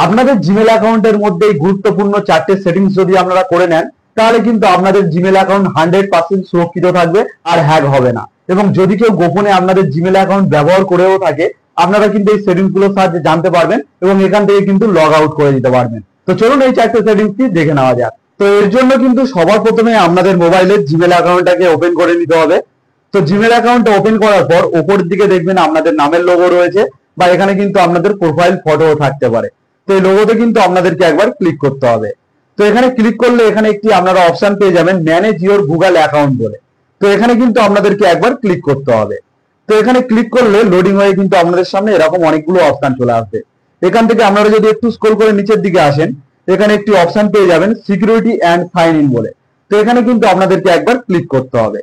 আপনাদের জিমেল অ্যাকাউন্টের মধ্যে এই গুরুত্বপূর্ণ 4টে সেটিংস যদি আপনারা করে নেন, তাহলে কিন্তু আপনাদের জিমেল অ্যাকাউন্ট 100% সুরক্ষিত থাকবে আর হ্যাক হবে না। এবং যদি কেউ গোপনে আপনাদের জিমেল অ্যাকাউন্ট ব্যবহার করেও থাকে, আপনারা কিন্তু এই সেটিংস গুলোর সাহায্যে জানতে পারবেন এবং এখান থেকে কিন্তু লগ আউট করে দিতে পারবেন। তো চলুন এই 4টে সেটিংসটি দেখে নেওয়া যাক। তো এর জন্য কিন্তু সবার প্রথমে আপনাদের মোবাইলের জিমেল অ্যাকাউন্টটাকে ওপেন করে নিতে হবে। তো জিমেল অ্যাকাউন্টটা ওপেন করার পর উপরের দিকে দেখবেন আপনাদের নামের লোগো রয়েছে, বা এখানে কিন্তু আপনাদের প্রোফাইল ফটোও থাকতে পারে। তো এই লোগোতে কিন্তু আপনাদেরকে একবার ক্লিক করতে হবে। তো এখানে ক্লিক করলে এখানে একটি আপনারা অপশন পেয়ে যাবেন ম্যানেজ ইওর গুগল অ্যাকাউন্ট বলে। তো এখানে কিন্তু আপনাদেরকে একবার ক্লিক করতে হবে। তো এখানে ক্লিক করলে লোডিং হয়ে কিন্তু আপনাদের সামনে এরকম অনেকগুলো অপশন চলে আসবে। এখান থেকে আপনারা যদি একটু স্ক্রল করে নিচের দিকে আসেন, এখানে একটি অপশন পেয়ে যাবেন সিকিউরিটি অ্যান্ড সাইন ইন বলে। তো এখানে কিন্তু আপনাদেরকে একবার ক্লিক করতে হবে।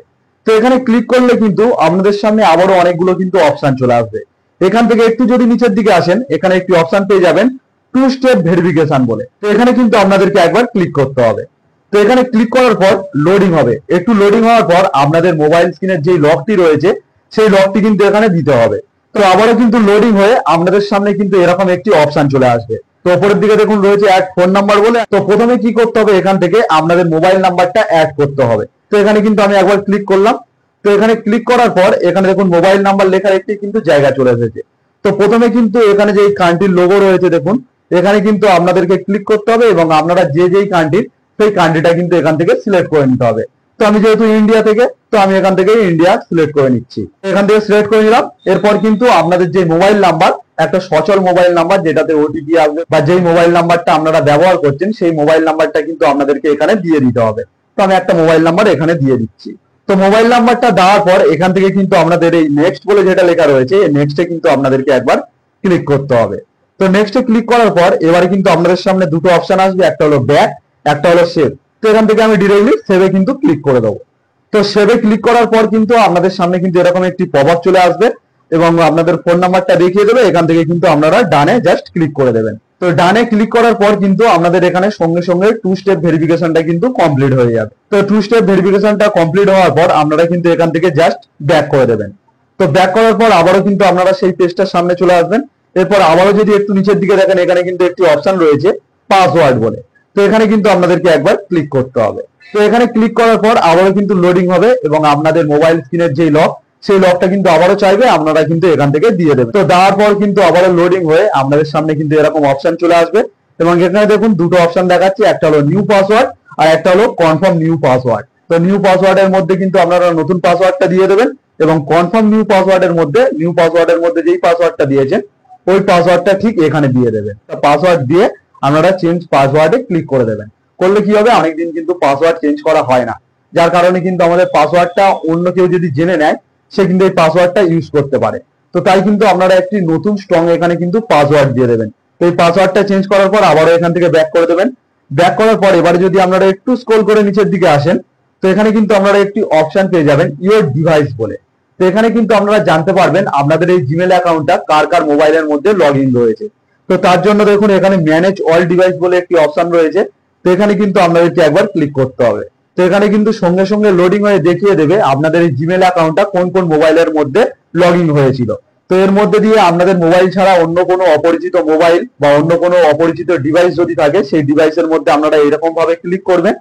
তো এখানে ক্লিক করলে কিন্তু আপনাদের সামনে আবারও অনেকগুলো কিন্তু অপশন চলে আসবে। এখান থেকে একটু যদি নিচের দিকে আসেন, এখানে একটি অপশন পেয়ে যাবেন টু স্টেপ ভেরিফিকেশন বলে। তো এখানে কিন্তু আপনাদেরকে একবার ক্লিক করতে হবে। তো এখানে ক্লিক করার পর লোডিং হবে। একটু লোডিং হওয়ার পর আপনাদের মোবাইল স্ক্রিনের যে লকটি রয়েছে সেই লকটি কিন্তু এখানে দিতে হবে। তো আবারও কিন্তু লোডিং হয়ে আপনাদের সামনে কিন্তু এরকম একটি অপশন চলে আসবে। তো উপরের দিকে দেখুন রয়েছে অ্যাড ফোন নাম্বার বলে। তো প্রথমে কি করতে হবে, এখান থেকে আপনাদের মোবাইল নাম্বারটা অ্যাড করতে হবে। তো এখানে কিন্তু আমি একবার ক্লিক করলাম। তো এখানে ক্লিক করার পর এখানে দেখুন মোবাইল নাম্বার লেখার একটি কিন্তু জায়গা চলে এসেছে। তো প্রথমে কিন্তু এখানে যে কান্ট্রির লোগো রয়েছে দেখুন, এখানে কিন্তু আপনাদেরকে ক্লিক করতে হবে এবং আপনারা যেই কান্ট্রির সেই কান্ট্রিটা কিন্তু এখান থেকে সিলেক্ট করে নিতে হবে। তো আমি যেহেতু ইন্ডিয়া থেকে, তো আমি এখান থেকে ইন্ডিয়া সিলেক্ট করে নিচ্ছি। এখান থেকে সিলেক্ট করে নিলাম। এরপর কিন্তু আপনাদের যে মোবাইল নাম্বার, একটা সচল মোবাইল নাম্বার যেটাতে ওটিপি আসবে, বা যেই মোবাইল নাম্বারটা আপনারা ব্যবহার করছেন সেই মোবাইল নাম্বারটা কিন্তু আপনাদেরকে এখানে দিয়ে দিতে হবে। তো আমি একটা মোবাইল নাম্বার এখানে দিয়ে দিচ্ছি। তো মোবাইল নাম্বারটা দেওয়ার পর এখান থেকে কিন্তু আপনাদের এই নেক্সট বলে যেটা লেখা রয়েছে, এই নেক্সটে কিন্তু আপনাদেরকে একবার ক্লিক করতে হবে। তো নেক্সটে ক্লিক করার পর এবারে কিন্তু আপনাদের সামনে দুটো অপশন আসবে, একটা হলো ব্যাক, একটা হলো সেভ। তো এখান থেকে আমি ডিরেক্টলি সেভে কিন্তু ক্লিক করে দেবো। তো সেভে ক্লিক করার পর কিন্তু আপনাদের সামনে কিন্তু এরকম একটি পপআপ চলে আসবে এবং আপনাদের ফোন নাম্বারটা দেখিয়ে দেবে। এখান থেকে কিন্তু আপনারা ডানে জাস্ট ক্লিক করে দেবেন। তো ডানে ক্লিক করার পর কিন্তু আপনাদের এখানে সঙ্গে সঙ্গে টু স্টেপ ভেরিফিকেশনটা কিন্তু কমপ্লিট হয়ে যাবে। তো টু স্টেপ ভেরিফিকেশনটা কমপ্লিট হওয়ার পর আপনারা কিন্তু এখান থেকে জাস্ট ব্যাক করে দেবেন। তো ব্যাক করার পর আবারও কিন্তু আপনারা সেই পেজটার সামনে চলে আসবেন। এরপর আবারও যদি একটু নিচের দিকে দেখেন, এখানে কিন্তু একটি অপশন রয়েছে পাসওয়ার্ড বলে। তো এখানে কিন্তু আপনাদেরকে একবার ক্লিক করতে হবে। তো এখানে ক্লিক করার পর আবারও কিন্তু লোডিং হবে এবং আপনাদের মোবাইল স্ক্রিনের যে লক, সেই লকটা কিন্তু আবারও চাইবে, আপনারা কিন্তু এখান থেকে দিয়ে দেবেন। তো দেওয়ার পর কিন্তু আবারও লোডিং হয়ে আপনাদের সামনে কিন্তু এরকম অপশন চলে আসবে এবং এখানে দেখুন দুটো অপশন দেখাচ্ছে, একটা হলো নিউ পাসওয়ার্ড আর একটা হলো কনফার্ম নিউ পাসওয়ার্ড। তো নিউ পাসওয়ার্ডের মধ্যে কিন্তু আপনারা নতুন পাসওয়ার্ডটা দিয়ে দেবেন এবং কনফার্ম নিউ পাসওয়ার্ডের মধ্যে যেই পাসওয়ার্ডটা দিয়েছেন ওই পাসওয়ার্ডটা ঠিক এখানে দিয়ে দেবেন। তো পাসওয়ার্ড দিয়ে আপনারা চেঞ্জ পাসওয়ার্ডে ক্লিক করে দেবেন। করলে কি হবে, অনেকদিন কিন্তু পাসওয়ার্ড চেঞ্জ করা হয় না, যার কারণে কিন্তু আমাদের পাসওয়ার্ডটা অন্য কেউ যদি জেনে নেয়, সে কিন্তু এই পাসওয়ার্ডটা ইউজ করতে পারে। তো তাই কিন্তু আপনারা একটি নতুন স্ট্রং এখানে কিন্তু পাসওয়ার্ড দিয়ে দেবেন। তো এই পাসওয়ার্ডটা চেঞ্জ করার পর আবারও এখান থেকে ব্যাক করে দেবেন। ব্যাক করার পর এবারে যদি আপনারা একটু স্ক্রল করে নিচের দিকে আসেন, তো এখানে কিন্তু আপনারা একটি অপশন পেয়ে যাবেন ইওর ডিভাইস বলে। তো এখানে কিন্তু আপনারা জানতে পারবেন আপনাদের এই জিমেল অ্যাকাউন্টটা কার কার মোবাইলের মধ্যে লগ ইন রয়েছে। তো তার জন্য দেখুন এখানে ম্যানেজ অল ডিভাইস বলে একটি অপশন রয়েছে। তো এখানে কিন্তু আপনাদেরকে একবার ক্লিক করতে হবে। তো এখানে কিন্তু সঙ্গে সঙ্গে লোডিং হয়ে দেখিয়ে দেবে আপনাদের এই জিমেল অ্যাকাউন্টটা কোন কোন মোবাইলের মধ্যে লগ ইন হয়েছিল। তো এর মধ্যে দিয়ে আপনাদের মোবাইল ছাড়া অন্য কোনো অপরিচিত মোবাইল বা অন্য কোনো অপরিচিত ডিভাইস যদি থাকে, সেই ডিভাইসের মধ্যে আপনারা এরকম ভাবে ক্লিক করবেন।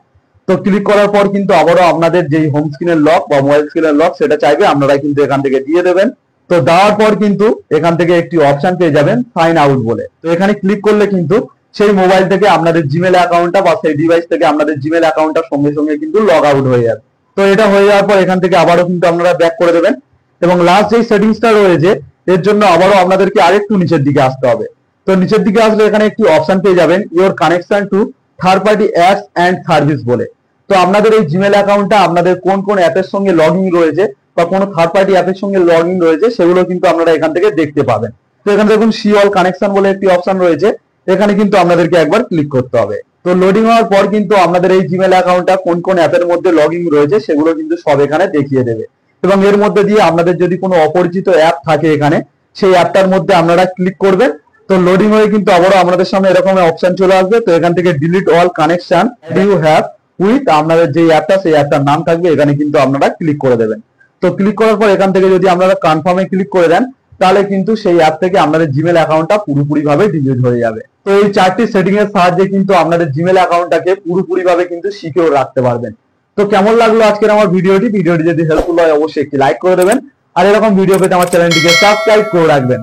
তো ক্লিক করার পর কিন্তু আবারও আপনাদের যেই হোম স্ক্রিনের লক বা মোবাইল স্ক্রিনের লক সেটা চাইবে, আপনারা কিন্তু এখান থেকে দিয়ে দেবেন। তো দেওয়ার পর কিন্তু এখান থেকে একটি অপশন পেয়ে যাবেন সাইন আউট বলে। তো এখানে ক্লিক করলে কিন্তু সেই মোবাইল থেকে আপনাদের জিমেল অ্যাকাউন্টটা বা সেই ডিভাইস থেকে আপনাদের জিমেল অ্যাকাউন্টটা সঙ্গে সঙ্গে কিন্তু লগ আউট হয়ে যাবে। তো এটা হয়ে যাওয়ার পর এখান থেকে আবারও কিন্তু আপনারা ব্যাক করে দেবেন এবং লাস্ট যেই সেটিংসটা রয়েছে এর জন্য আবারও আপনাদেরকে আরেকটু নিচের দিকে আসতে হবে। তো নিচের দিকে আসলে এখানে একটি অপশন পেয়ে যাবেন your connection to third party apps and service বলে। তো আপনাদের এই জিমেল অ্যাকাউন্টটা আপনাদের কোন কোন অ্যাপের সঙ্গে লগ ইন রয়েছে বা কোনো থার্ড পার্টি অ্যাপের সঙ্গে লগ ইন রয়েছে সেগুলো কিন্তু আপনারা এখান থেকে দেখতে পাবেন। তো এখানে দেখুন সি অল কানেকশন বলে একটি অপশন রয়েছে, এখানে কিন্তু আপনাদেরকে একবার ক্লিক করতে হবে। তো লোডিং হওয়ার পর কিন্তু আপনাদের এই জিমেল অ্যাকাউন্টটা কোন কোন অ্যাপের মধ্যে লগ ইন রয়েছে সেগুলো কিন্তু সব এখানে দেখিয়ে দেবে এবং এর মধ্যে দিয়ে আপনাদের যদি কোনো অপরিচিত অ্যাপ থাকে এখানে, সেই অ্যাপটার মধ্যে আপনারা ক্লিক করবেন। তো লোডিং হয়ে কিন্তু আবারও আপনাদের সামনে এরকম অপশন চলে আসবে। তো এখান থেকে delete all connection you have with আপনাদের যে অ্যাপটা, সেই অ্যাপটার নাম থাকবে, এখানে কিন্তু আপনারা ক্লিক করে দেবেন। তো ক্লিক করার পর এখান থেকে যদি আপনারা কনফার্মে ক্লিক করে দেন, তাহলে কিন্তু সেই অ্যাপ থেকে আপনাদের জিমেল অ্যাকাউন্টটা পুরোপুরি ভাবে ডিলিট হয়ে যাবে। তো এই 4টি সেটিং এর সাহায্যে কিন্তু আপনাদের জিমেল অ্যাকাউন্টটাকে পুরোপুরি ভাবে কিন্তু সিকিউর রাখতে পারবেন। তো কেমন লাগলো আজকের আমার ভিডিওটি যদি হেল্পফুল হয় অবশ্যই একটি লাইক করে দেবেন, আর এরকম ভিডিও পেতে আমার চ্যানেলটিকে সাবস্ক্রাইব করে রাখবেন।